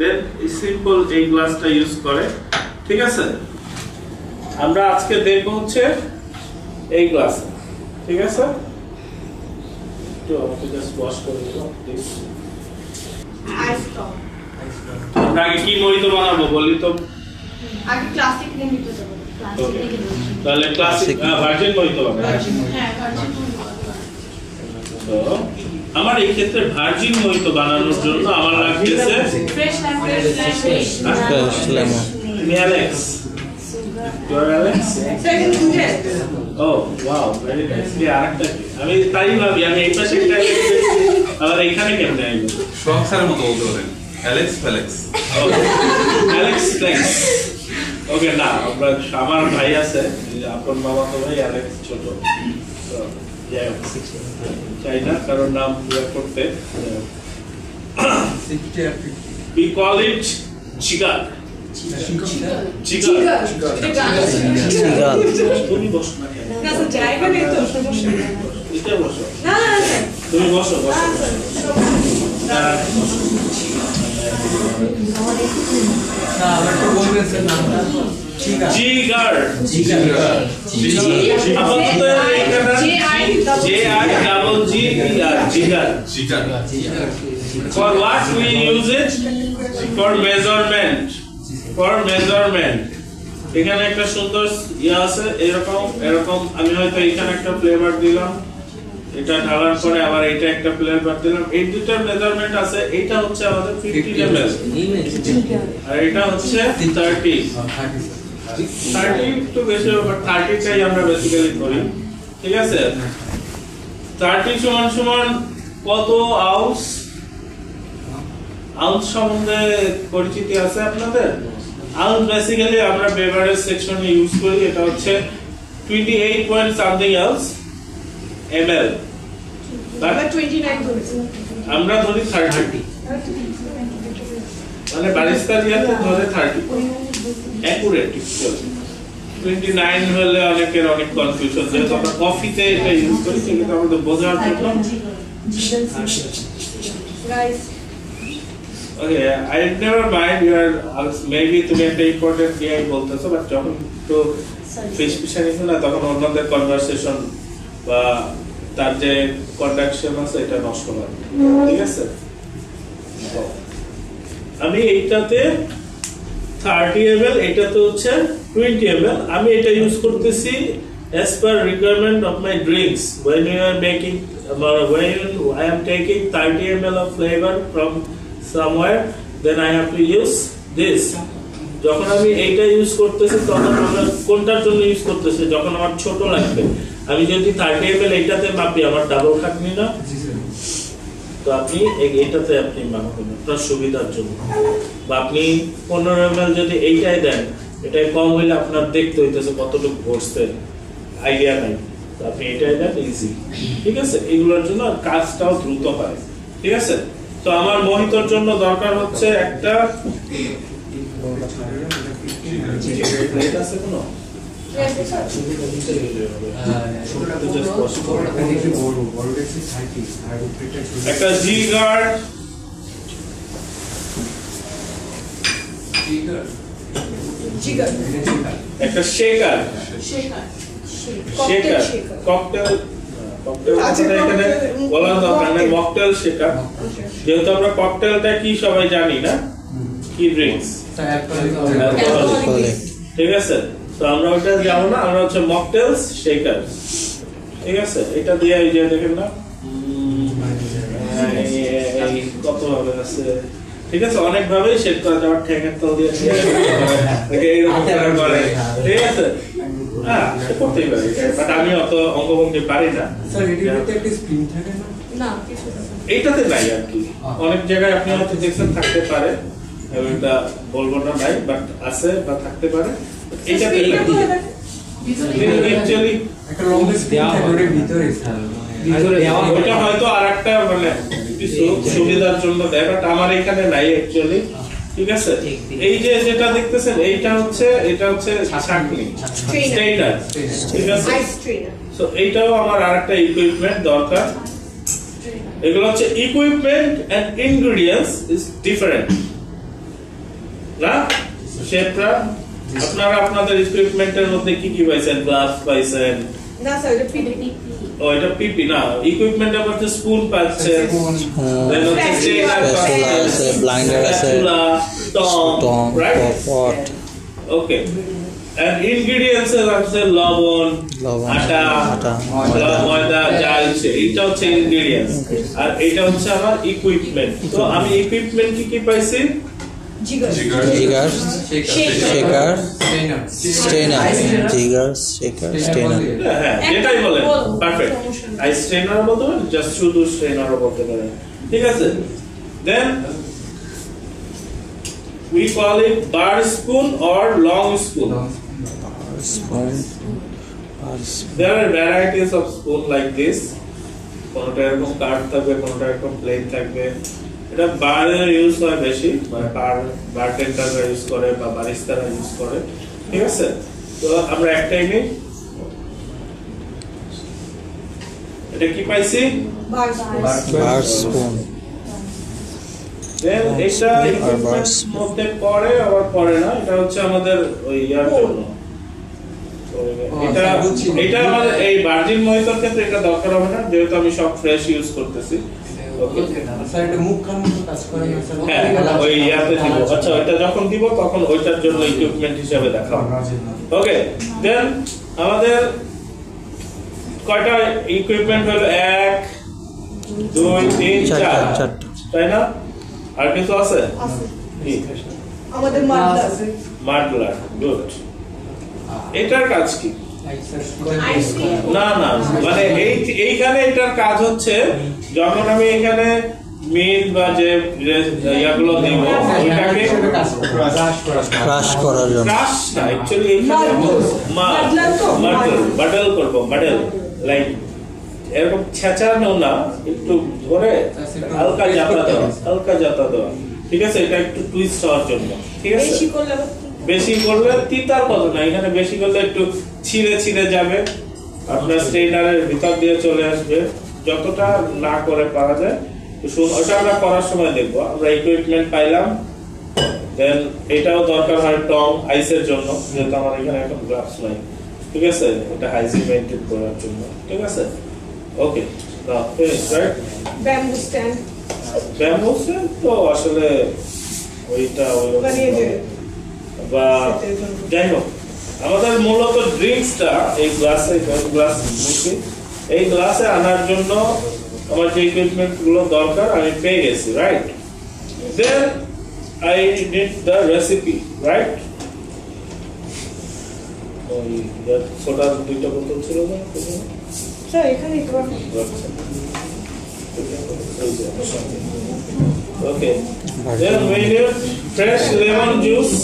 দেন simple এই গ্লাসটা use করে। ঠিক আছে, আমরা আজকে দেখব হচ্ছে এই গ্লাস। ঠিক আছে, তো আপনি জাস্ট ওয়াশ করে দিন প্লিজ। আমরা আগে কি মহিত বানাবো বলি তো? আগে ক্লাসিক মহিত দেব। তাহলে ক্লাসিক ভার্জিন মহিত বানাবো। হ্যাঁ, ভার্জিন মহিত। তো আমার এই ক্ষেত্রে ভার্জিন মহিত বানানোর জন্য আমার লাগতেছে ফ্রেশ লেমন। তুমি Alex, you are Alex? Second step. Oh wow, very nice. কি আরেকটা কি? আমি তাই ভাবি আমি এই পাশে একটা আর এখানে কেমনে আইলো? সংসারের মতো বলতে পারেন, অ্যালেক্স ফ্যালেক্স। Alex flex. ওকে, না আমরা আমার ভাই আছে, আপন মামা তো ভাই অ্যালেক্স ছোট, তো চাই না কারণ নাম ইয়ে করতে। We call it চিগার। চিগার। তুমি বসো না কেন? না স্যার, জায়গা নেই তো, সমস্যা নেই। এটা বসো। না না স্যার, তুমি বসো বসো। জিগার। For what we use it? For measurement. For measurement. এখানে একটা সুন্দর ইয়ে আছে, এরকম এরকম আমি হয়তো এখানে একটা ফ্লেভার দিলাম, এটা ঢালার পরে আবার এটা একটা ফ্লেভার দিলাম, এই দুটার মেজারমেন্ট আছে। এটা হচ্ছে আমাদের 50 ml আর এটা হচ্ছে 30 একটু বেশি, বাট 30 টাই আমরা বেসিক্যালি করি। ঠিক আছে, 30 সমান সমান কত আউন্স? আউন্স সম্বন্ধে পরিচিতি আছে আপনাদের? আউন্স বেসিক্যালি আমরা বেভারেজ সেকশনে ইউজ করি, এটা হচ্ছে 28 পয়েন্ট সামথিং এলস ml, আমরা 29 ধরেছি। আমরা ধরি 30, মানে বারিস্তার ইয়াতে ধরে 30 অ্যাকুরেট। 29 হলে অনেকের অনেক কনফিউশন, যেহেতু আমরা কফিতে এটা ইউজ করি সেটা আমাদের বোঝার জন্য। Guys, okay, I never mind you are maybe তুমি একটা ইম্পর্টেন্ট ডিআই বলতেছো, বাট যখন তো ফিশ ফিশারি না তখন অন্যদের কনভারসেশন বা তার যে কন্ডাকশন আছে এটা নষ্ট হয়। ঠিক আছে, আমি এইটাতে 30 ml, এটাতে হচ্ছে 20 ml। আমি এটা ইউজ করতেছি as per requirement of my drinks. When you are making, when I am taking 30 ml of flavor from somewhere, then I have to use this. যখন আমি এইটা ইউজ করতেছি তখন আমরা কোনটার জন্য ইউজ করতেছি? যখন আমার ছোট লাগবে, আমি যদি 30 ml এইটাতে মাপি আমার ডাবল খাটনি না, তো আপনি এইটাতে আপনি মাপবেন আপনার সুবিধার জন্য। বা আপনি 15 ml যদি এইটাই দেন, এটাই কম হইলে আপনার দেখতে হইতেছে কতটুকু ভরছে, আইডিয়া নাই, তো আপনি এটাই দেন, ইজি। ঠিক আছে, এগুলোর জন্য কাজটাও দ্রুত হয়। ঠিক আছে, তো আমার মোহিতর জন্য দরকার হচ্ছে একটা প্লেট আছে কোনো? একটা জিগার, একটা শেকার, শেকার ককটেল, এখানে বলা দরকার নেই, মকটেল শেকার। যেহেতু আমরা ককটেলটা কি সবাই জানি না, কি ড্রিঙ্কস, ঠিক আছে, তো আমরা ওটা যাবো না, আমরা হচ্ছে মকটেলস শেকার। ঠিক আছে, এটা দিয়ে এই যে দেখেন না কত ভাবে আছে। ঠিক আছে, অনেক ভাবেই শেক করা যাওয়ার, ঠেকের তল দিয়ে এইরকম করে। ঠিক আছে, হ্যাঁ করতেই পারি, বাট আমি অত অঙ্গভঙ্গি পারি না। এইটাতে নাই আর কি, অনেক জায়গায় আপনি হয়তো দেখছেন থাকতে পারে, এটা বলবো না নাই, বাট আছে বা থাকতে পারে। এইটাতে অ্যাকচুয়ালি ওটা হয়তো আরেকটা মানে কিছু সুবিধার জন্য দেয়, বাট আমার এখানে নাই অ্যাকচুয়ালি। ঠিক আছে, এই যে যেটা দেখতেছেন এটা হচ্ছে ছাঁকনি, স্ট্রেইনার। ঠিক আছে, সো এইটাও আমার আরেকটা ইকুইপমেন্ট দরকার। এগুলো হচ্ছে equipment and ingredients is different. না শেপটা আপনারা আপনাদের ইকুইপমেন্টের মধ্যে কি কি পাইছেন গ্লাস পাইছেন না স্যার এটা পিডি ও এটা পিপি না ইকুইপমেন্টের মধ্যে স্পুন পাচ্ছেন দেন হচ্ছে স্টেনার spatula আছে, blinder আছে, tong right pot, okay and ingredients আছে লবণ লবণ, আটা আটা, ময়দা যা আছে এটা হচ্ছে ইনগ্রেডিয়েন্টস আর এটা হচ্ছে আমার ইকুইপমেন্ট তো আমি ইকুইপমেন্ট কি কি পাইছি জিগার jigger, shaker, Strainer. strainer, jigger, shaker, strainer. হ্যাঁ যেটাই বলেন বলো, পারফেক্ট সমস্যা নেই। আই স্ট্রেনার বলতে পারেন জাস্ট শুধু স্ট্রেনারও বলতে পারেন ঠিক আছে দেন we call it bar spoon or long spoon Spoon, or there are varieties of spoon like this কোনটা এরকম কাট থাকবে কোনটা এরকম প্লেন থাকবে এটা বারের ইউজ হয় বেশি মানে বারটেন্ডাররা ইউজ করে বা বারিস্তারা ইউজ করে ঠিক আছে তো আমরা একটাই নিই এটা কি পাইছি বাস bar spoon, দেন এটা ইকুইপমেন্টস মধ্যে পড়ে আবার পড়ে না এটা হচ্ছে আমাদের ওই ইয়ার জন্য এটা এটা আমাদের এই ভার্জিন মহিতার ক্ষেত্রে এটা দরকার হবে না যেহেতু আমি সব ফ্রেশ ইউজ করতেছি ওকে স্যার এটা মুখ কান মতো কাজ করে না স্যার হ্যাঁ ওই ইয়াতে দিব আচ্ছা ওইটা যখন দিব তখন ওইটার জন্য ইকুইপমেন্ট হিসেবে দেখাবো ওকে দেন আমাদের কয়টা ইকুইপমেন্ট হলো 1 2 3 4 চারটা, তাই না আর কিছু আছে আছে কি আমাদের মালদা আছে মাডলার গুড এটার কাজ কি আইসক্রিম না না মানে এইখানে এটার কাজ হচ্ছে যখন আমি এখানে মিল বা যে ইয়াগুলো দিব ওইটাকে crush করার জন্য, ক্রাশ না অ্যাকচুয়ালি এইখানে Muddler তো? বাডল করব বাডল লাইক এরকম ছেঁচানো না একটু ধরে হালকা জাতা দেওয়া ঠিক আছে এটা একটু টুইস্ট হওয়ার জন্য ঠিক আছে বেশি করলে আবার বেশি করলে তিতার কথা না এখানে বেশি করলে একটু ছিঁড়ে ছিঁড়ে যাবে আপনার স্ট্রেনারের ভিতর দিয়ে চলে আসবে যতটা না করে পারা যায় তো ওটা আমরা করার সময় দেখবো আমরা ইকুইপমেন্ট পাইলাম দেন এটাও দরকার হয় টং আইসের জন্য যেহেতু আমার এখানে এখন গ্লাভস নাই ঠিক আছে এটা হাইজিন মেইনটেইন করার জন্য ঠিক আছে ওকে নাও ফিনিশ রাইট ব্যাম্বু স্ট্যান্ড ব্যাম্বুসে তো আসলে ওইটা মানে এই যে বা যাই হোক আমাদের মূলত ড্রিঙ্কসটা এই গ্লাসে এই গ্লাসে আনার জন্য আমার যে ইকুইপমেন্ট গুলো দরকার আমি পেয়ে গেছি right then I need the recipe right ওই সোডার দুইটা বোতল ছিল না স্যার এখানে তো okay then we need fresh lemon juice